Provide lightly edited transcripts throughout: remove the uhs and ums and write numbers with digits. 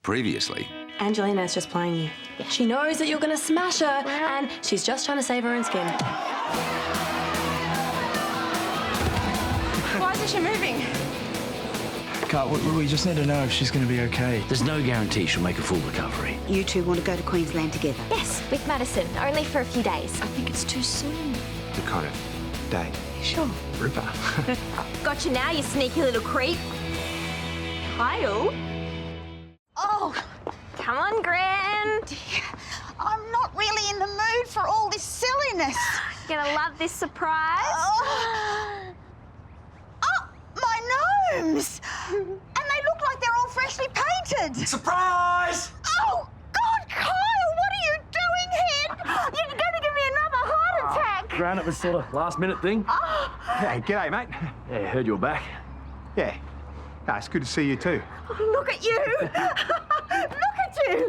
Previously. Angelina's just playing you. She knows that you're gonna smash her, and she's just trying to save her own skin. Why isn't she moving? Kat, we just need to know if she's going to be okay. There's no guarantee she'll make a full recovery. You two want to go to Queensland together? Yes, with Madison, only for a few days. I think it's too soon. The kind of day. Sure. Ripper. Gotcha now, you sneaky little creep. Kyle? Oh, come on, Gran. I'm not really in the mood for all this silliness. Gonna love this surprise. Oh, my gnomes! And they look like they're all freshly painted. Surprise! Oh, God, Kyle, what are you doing here? You're going to give me another heart attack. Gran, it was sort of last-minute thing. Hey, g'day, mate. Yeah, heard you were back. Yeah. No, it's good to see you too. Look at you. Look at you.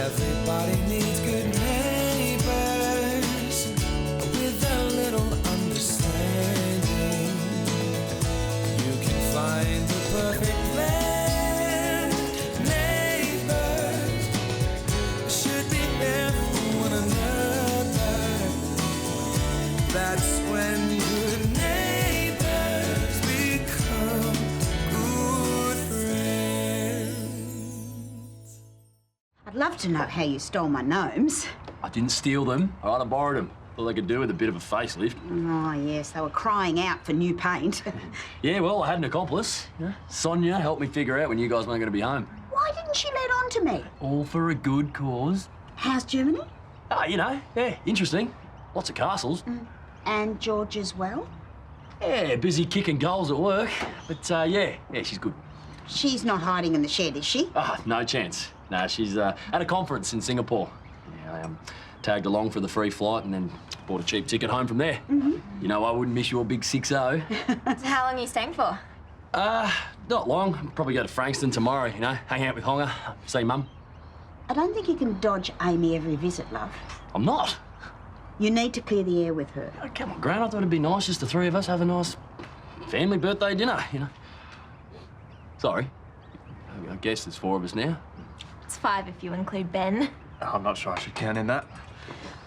Everybody needs good neighbors with a little understanding. You can find the perfect blend. Neighbors should be there for one another. That's when good neighbors become good friends. I'd love to know how you stole my gnomes. I didn't steal them. All right, I borrowed them. All they could do with a bit of a facelift. Oh, yes, they were crying out for new paint. Yeah, well, I had an accomplice. Yeah. Sonia helped me figure out when you guys weren't going to be home. Why didn't she let on to me? All for a good cause. How's Germany? Ah, you know, yeah, interesting. Lots of castles. And George as well? Yeah, busy kicking goals at work. But, yeah, she's good. She's not hiding in the shed, is she? Ah, no chance. No, she's at a conference in Singapore. Yeah, I tagged along for the free flight and then bought a cheap ticket home from there. You know, I wouldn't miss your big 6-0. So how long are you staying for? Not long. I'll probably go to Frankston tomorrow, you know, hang out with Honga, see Mum. I don't think you can dodge Amy every visit, love. I'm not. You need to clear the air with her. Oh, come on, Gran, I thought it'd be nice just the three of us have a nice family birthday dinner, you know. Sorry. I guess there's 4 of us now. It's 5 if you include Ben. I'm not sure I should count in that.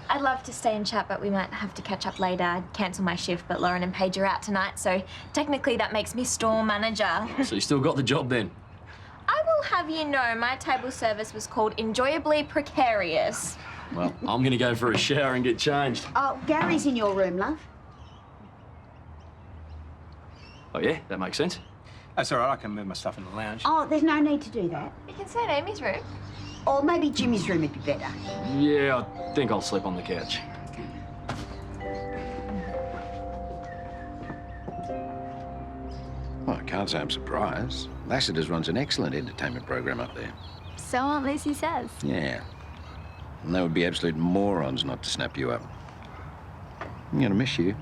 I'd love to stay and chat, but we might have to catch up later. I'd cancel my shift, but Lauren and Paige are out tonight, so technically that makes me store manager. So you still got the job then? I will have you know my table service was called Enjoyably Precarious. Well, I'm gonna go for a shower and get changed. Oh, Gary's in your room, love. Oh, yeah? That makes sense. That's all right, I can move my stuff in the lounge. Oh, there's no need to do that. You can stay in Amy's room. Or maybe Jimmy's room would be better. Yeah, I think I'll sleep on the couch. Well, I can't say I'm surprised. Lassiter's runs an excellent entertainment program up there. So Aunt Lucy says. Yeah. And they would be absolute morons not to snap you up. I'm gonna miss you.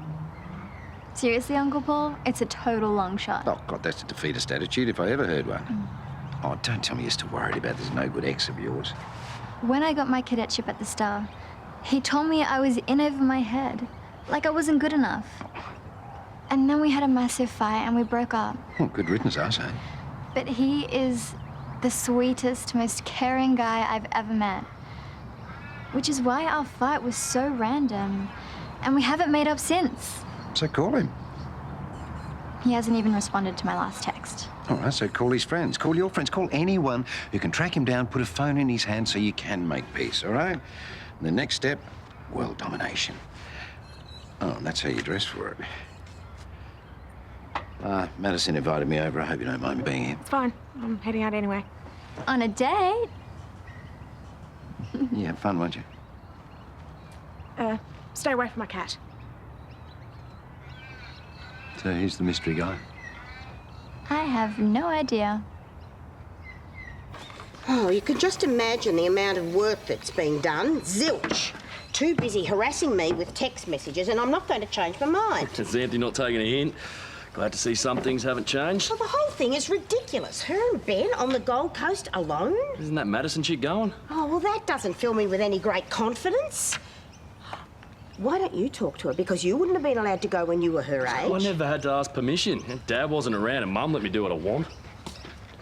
Seriously, Uncle Paul? It's a total long shot. Oh, God, that's a defeatist attitude if I ever heard one. Oh, don't tell me you're still worried about this no good ex of yours. When I got my cadetship at the Star, he told me I was in over my head, like I wasn't good enough. And then we had a massive fight and we broke up. Well, good riddance, I say. But he is the sweetest, most caring guy I've ever met. Which is why our fight was so random, and we haven't made up since. So call him. He hasn't even responded to my last text. All right, so call his friends. Call your friends. Call anyone who can track him down, put a phone in his hand so you can make peace, all right? And the next step, world domination. Oh, and that's how you dress for it. Madison invited me over. I hope you don't mind me being here. It's fine. I'm heading out anyway. On a date? You have fun, won't you? Stay away from my cat. So he's the mystery guy. I have no idea. Oh, you could just imagine the amount of work that's being done. Zilch. Too busy harassing me with text messages, and I'm not going to change my mind. Is Anthony not taking a hint? Glad to see some things haven't changed. Well, the whole thing is ridiculous. Her and Ben on the Gold Coast alone? Isn't that Madison chick going? Oh, well, that doesn't fill me with any great confidence. Why don't you talk to her? Because you wouldn't have been allowed to go when you were her age. I never had to ask permission. Dad wasn't around and Mum let me do what I want.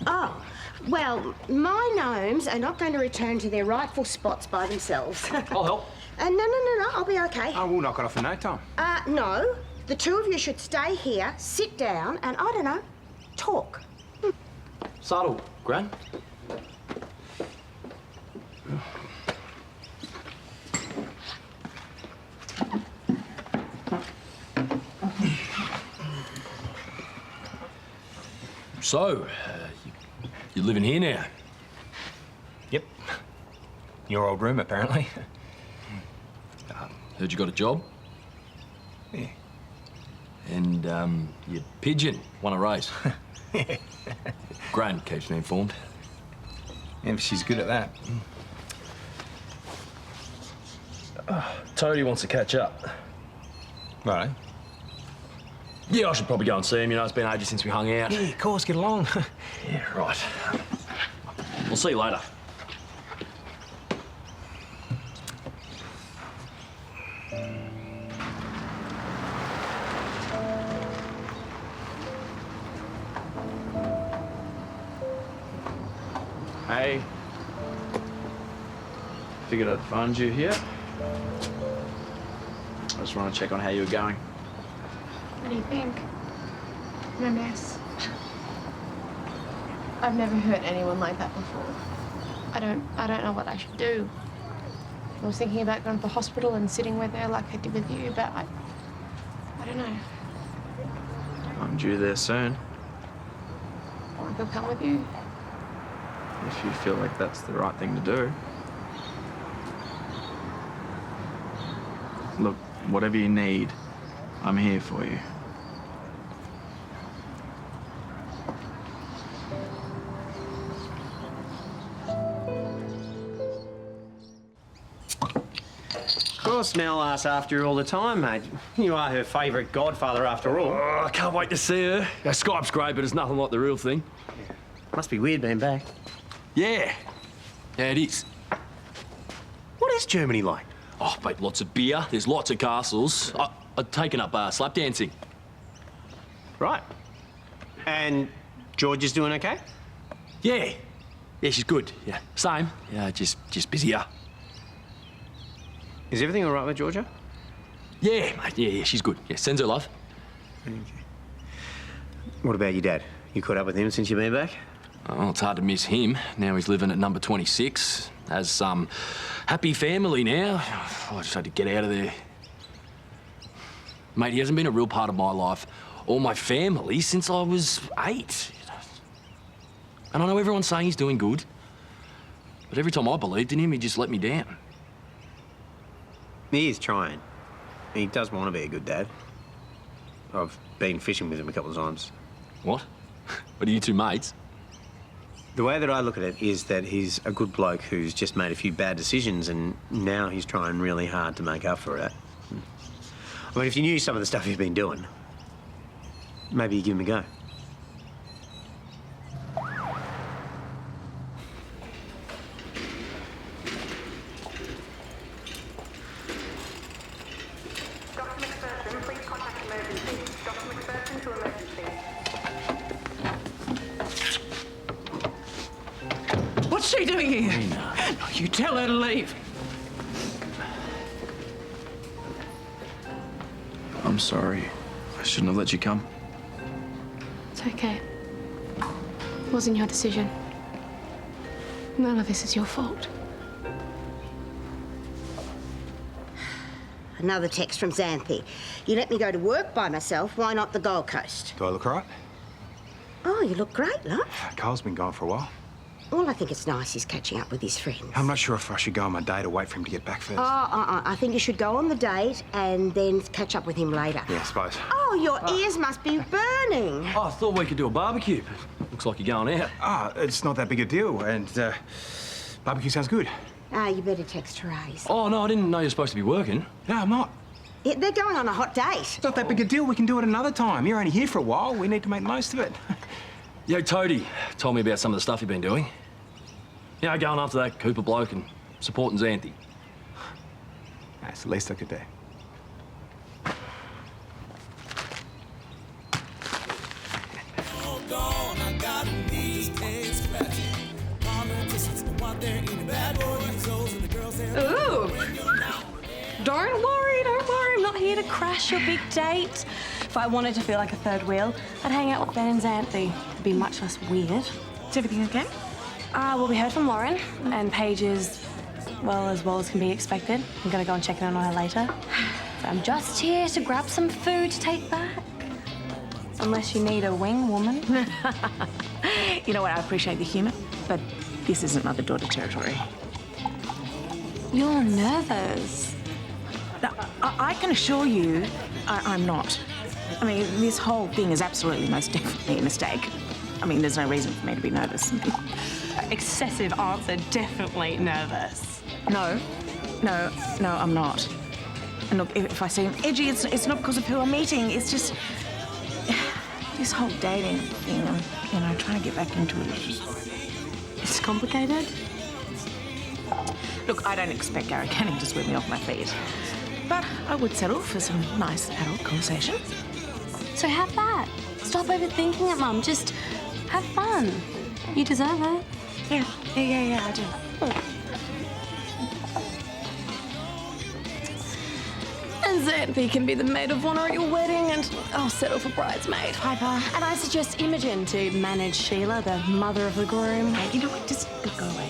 Oh, well, my gnomes are not going to return to their rightful spots by themselves. I'll help. No, I'll be okay. Oh, we'll knock it off in no time. No. The two of you should stay here, sit down, and, I don't know, talk. Subtle, Gran. So, you're living here now? Yep. Your old room, apparently. Heard you got a job? Yeah. And, your pigeon won a race. Gran keeps me informed. Yeah, but she's good at that. Toadie wants to catch up. Right. Yeah, I should probably go and see him. You know, it's been ages since we hung out. Yeah, of course, get along. Yeah, right. We'll see you later. Hey. Figured I'd find you here. I just want to check on how you were going. What do you think? I'm a mess. I've never hurt anyone like that before. I don't know what I should do. I was thinking about going to the hospital and sitting with her like I did with you, but I don't know. I'm due there soon. Want to go come with you? If you feel like that's the right thing to do. Look, whatever you need, I'm here for you. Of course, Mel asks after you all the time, mate. You are her favourite godfather after all. Oh, I can't wait to see her. Skype's great, but it's nothing like the real thing. Must be weird being back. Yeah. Yeah, it is. What is Germany like? Oh, mate, lots of beer. There's lots of castles. I've taken up slap dancing. Right. And George is doing okay? Yeah. Yeah, she's good. Yeah. Same. Yeah, just busier. Is everything all right with Georgia? Yeah, mate. Yeah, she's good. Yeah, sends her love. Okay. What about your dad? You caught up with him since you've been back? Oh, it's hard to miss him. Now he's living at number 26. Has some happy family now. Oh, I just had to get out of there. Mate, he hasn't been a real part of my life or my family since I was 8. And I know everyone's saying he's doing good. But every time I believed in him, he just let me down. He is trying. He does want to be a good dad. I've been fishing with him a couple of times. What? What are you two mates? The way that I look at it is that he's a good bloke who's just made a few bad decisions and now he's trying really hard to make up for it. I mean, if you knew some of the stuff he's been doing, maybe you give him a go. What's she doing here? You tell her to leave. I'm sorry. I shouldn't have let you come. It's okay. It wasn't your decision. None of this is your fault. Another text from Xanthi. You let me go to work by myself, why not the Gold Coast? Do I look all right? Oh, you look great, love. Carl's been gone for a while. Well, I think it's nice he's catching up with his friends. I'm not sure if I should go on my date or wait for him to get back first. I think you should go on the date and then catch up with him later. Yeah, I suppose. Oh, your ears must be burning. Oh, I thought we could do a barbecue. Looks like you're going out. It's not that big a deal, and barbecue sounds good. You better text Therese. Oh, no, I didn't know you were supposed to be working. No, I'm not. Yeah, they're going on a hot date. It's not that big a deal. We can do it another time. You're only here for a while. We need to make the most of it. Yo, Toadie told me about some of the stuff you've been doing. You know, going after that Cooper bloke and supporting Xanthi. That's the least I could do. out there eating bad burritos and the girls say, Ooh. Don't worry. I'm not here to crash your big date. If I wanted to feel like a third wheel, I'd hang out with Ben and Xanthi. It'd be much less weird. Is everything okay? Well, we heard from Lauren, and Paige is, well as can be expected. I'm gonna go and check in on her later. So I'm just here to grab some food to take back. Unless you need a wing, woman. You know what, I appreciate the humour, but this isn't mother-daughter territory. You're nervous. No, I can assure you I'm not. I mean, this whole thing is absolutely most definitely a mistake. I mean, there's no reason for me to be nervous. Excessive answer, definitely nervous. No, I'm not. And look, if I seem edgy, it's not because of who I'm meeting. It's just this whole dating thing. I'm trying to get back into it. It's complicated. Look, I don't expect Gary Canning to sweep me off my feet, but I would settle for some nice adult conversation. So have that. Stop overthinking it, Mum. Just have fun. You deserve it. Yeah, I do. And Xanthi can be the maid of honour at your wedding, and I'll settle for bridesmaid. Piper. And I suggest Imogen to manage Sheila, the mother of the groom. Hey, you know what? Just go away.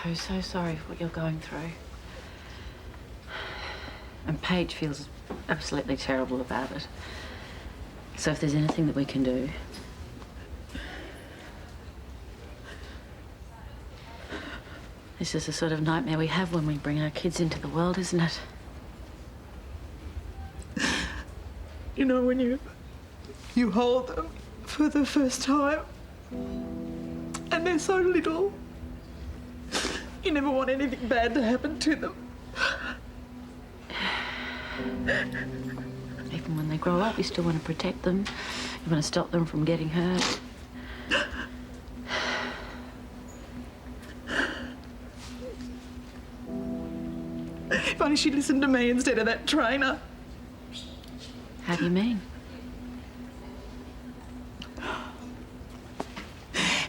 I'm so sorry for what you're going through. And Paige feels absolutely terrible about it. So if there's anything that we can do... This is the sort of nightmare we have when we bring our kids into the world, isn't it? You know, when you hold them for the first time, and they're so little, you never want anything bad to happen to them. Even when they grow up, you still want to protect them. You want to stop them from getting hurt. If only she'd listened to me instead of that trainer. How do you mean?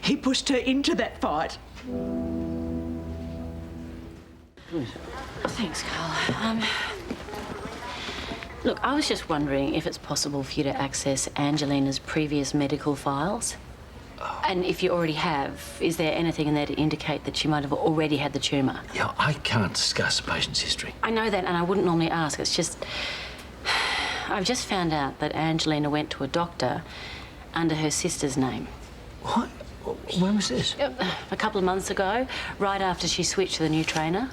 He pushed her into that fight. Thanks, Carl. Look, I was just wondering if it's possible for you to access Angelina's previous medical files. And if you already have, is there anything in there to indicate that she might have already had the tumour? Yeah, I can't discuss a patient's history. I know that, and I wouldn't normally ask. It's just... I've just found out that Angelina went to a doctor under her sister's name. What? When was this? A couple of months ago, right after she switched to the new trainer.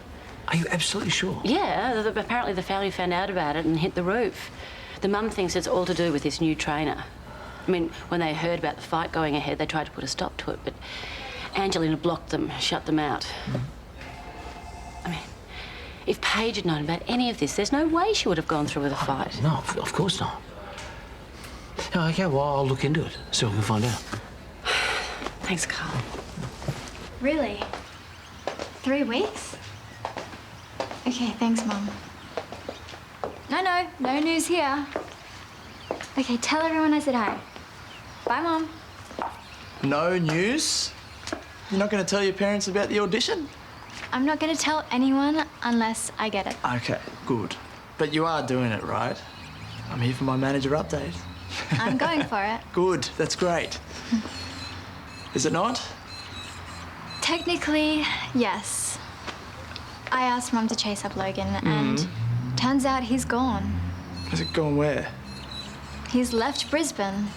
Are you absolutely sure? Yeah, apparently the family found out about it and hit the roof. The mum thinks it's all to do with this new trainer. I mean, when they heard about the fight going ahead, they tried to put a stop to it, but Angelina blocked them, shut them out. I mean, if Paige had known about any of this, there's no way she would have gone through with a fight. No, of course not. Oh, okay, well, I'll look into it, see what we can find out. Thanks, Carl. Really? 3 weeks? Okay, thanks, Mum. No news here. Okay, tell everyone I said hi. Bye, Mum. No news? You're not going to tell your parents about the audition? I'm not going to tell anyone unless I get it. Okay, good. But you are doing it, right? I'm here for my manager update. I'm going for it. Good, that's great. Is it not? Technically, yes. I asked Mum to chase up Logan, and turns out he's gone. Has it gone where? He's left Brisbane.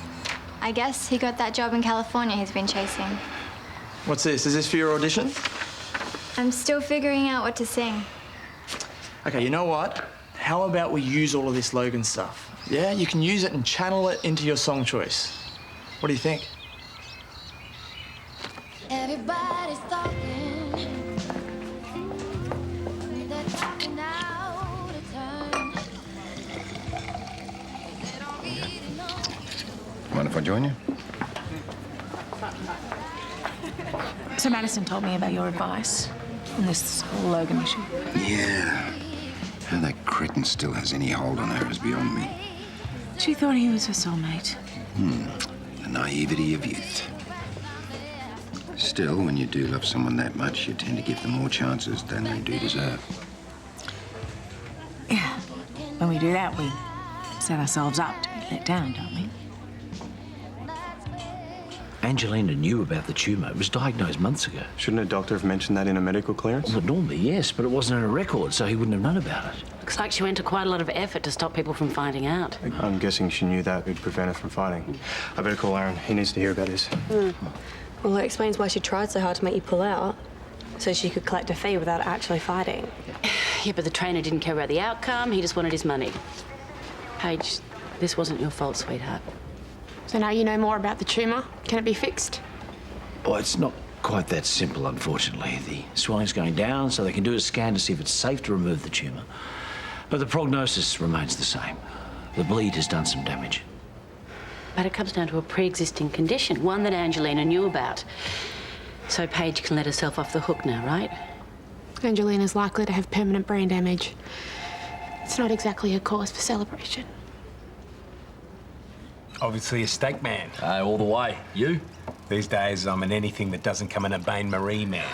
I guess he got that job in California he's been chasing. What's this? Is this for your audition? I'm still figuring out what to sing. Okay, you know what? How about we use all of this Logan stuff? Yeah, you can use it and channel it into your song choice. What do you think? Everybody's talking. They're talking out of turn. if I join you? So Madison told me about your advice on this whole Logan issue. Yeah. How that cretin still has any hold on her is beyond me. She thought he was her soulmate. The naivety of youth. Still, when you do love someone that much, you tend to give them more chances than they do deserve. Yeah. When we do that, we set ourselves up to be let down, don't we? Angelina knew about the tumour. It was diagnosed months ago. Shouldn't a doctor have mentioned that in a medical clearance? Well, normally, yes, but it wasn't on a record, so he wouldn't have known about it. Looks like she went to quite a lot of effort to stop people from finding out. I'm guessing she knew that would prevent her from fighting. I better call Aaron. He needs to hear about this. Well, that explains why she tried so hard to make you pull out, so she could collect a fee without actually fighting. Yeah, but the trainer didn't care about the outcome. He just wanted his money. Paige, this wasn't your fault, sweetheart. So now you know more about the tumour. Can it be fixed? Well, it's not quite that simple, unfortunately. The swelling's going down, so they can do a scan to see if it's safe to remove the tumour. But the prognosis remains the same. The bleed has done some damage. But it comes down to a pre-existing condition, one that Angelina knew about. So Paige can let herself off the hook now, right? Angelina's likely to have permanent brain damage. It's not exactly a cause for celebration. Obviously a steak man. All the way. You? These days, I'm an anything that doesn't come in a bain-marie man.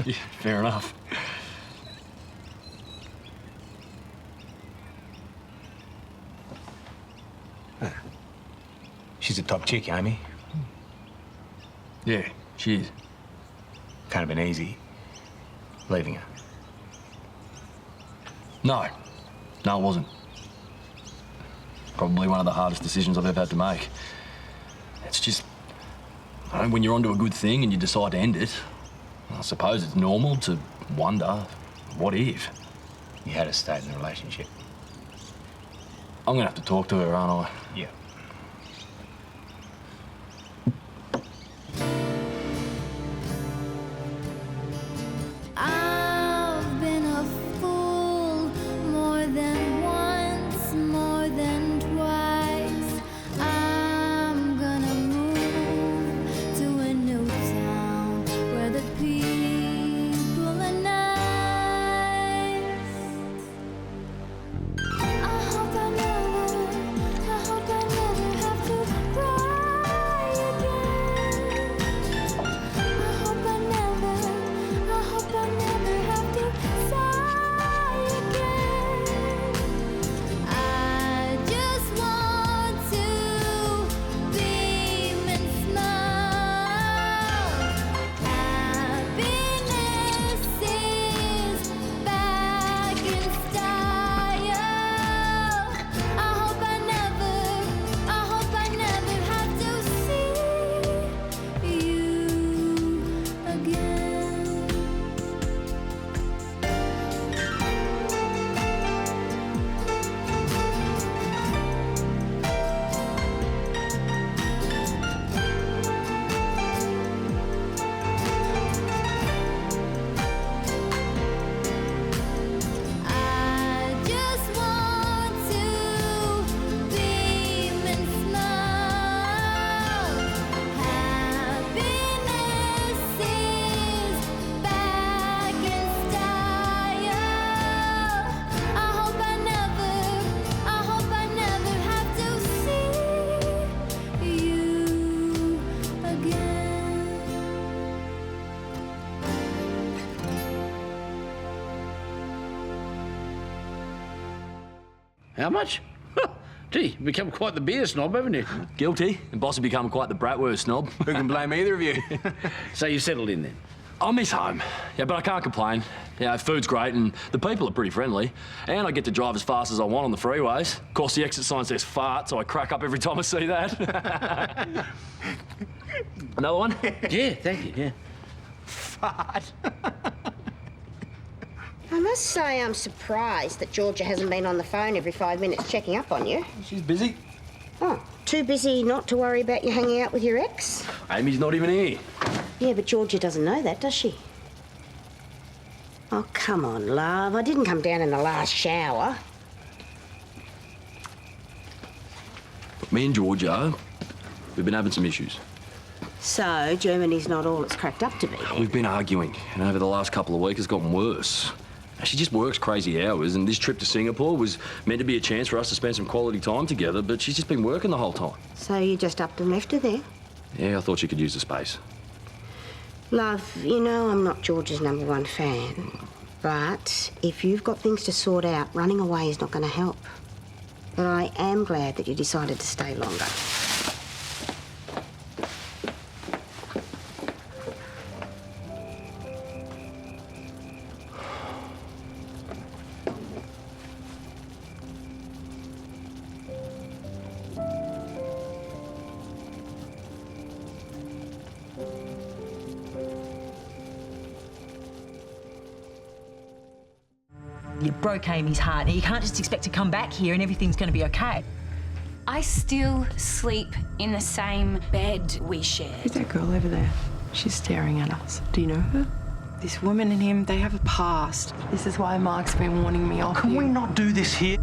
Yeah, fair enough. She's a top chick, Amy. Yeah, she is. Kind of been easy leaving her. No. No, it wasn't. Probably one of the hardest decisions I've ever had to make. It's just, when you're onto a good thing and you decide to end it, I suppose it's normal to wonder, what if? You had to stay in the relationship. I'm gonna have to talk to her, aren't I? Yeah. I've been a fool more than once, more than twice. I'm gonna move to a new town where the people are nice. I hope I never have to cry again. I hope I never have to sigh again. I just want to beam and smile. Happiness is back in style. I hope I never have to see you again. I just want to beam and smile. Happiness is back in style. I hope I never have to see you again. How much? Gee, you've become quite the beer snob, haven't you? Guilty. And boss has become quite the bratwurst snob. Who can blame either of you? So you settled in then? I miss home. Yeah, but I can't complain. Yeah, food's great and the people are pretty friendly. And I get to drive as fast as I want on the freeways. Of course, the exit sign says fart, so I crack up every time I see that. Another one? Yeah, thank you, yeah. Fart. I must say I'm surprised that Georgia hasn't been on the phone every 5 minutes checking up on you. She's busy. Oh, too busy not to worry about you hanging out with your ex? Amy's not even here. Yeah, but Georgia doesn't know that, does she? Oh, come on, love. I didn't come down in the last shower. Me and Georgia, We've been having some issues. So, Germany's not all it's cracked up to be. We've been arguing, and over the last couple of weeks, it's gotten worse. She just works crazy hours, and this trip to Singapore was meant to be a chance for us to spend some quality time together, but she's just been working the whole time. So you just upped and left her there? Yeah, I thought she could use the space. Love, you know I'm not George's #1 fan, but if you've got things to sort out, running away is not going to help. But I am glad that you decided to stay longer. You broke Amy's heart. Now, you can't just expect to come back here and everything's going to be okay. I still sleep in the same bed we shared. Who's that girl over there? She's staring at us. Do you know her? This woman and him, they have a past. This is why Mark's been warning me off. Can we not do this here?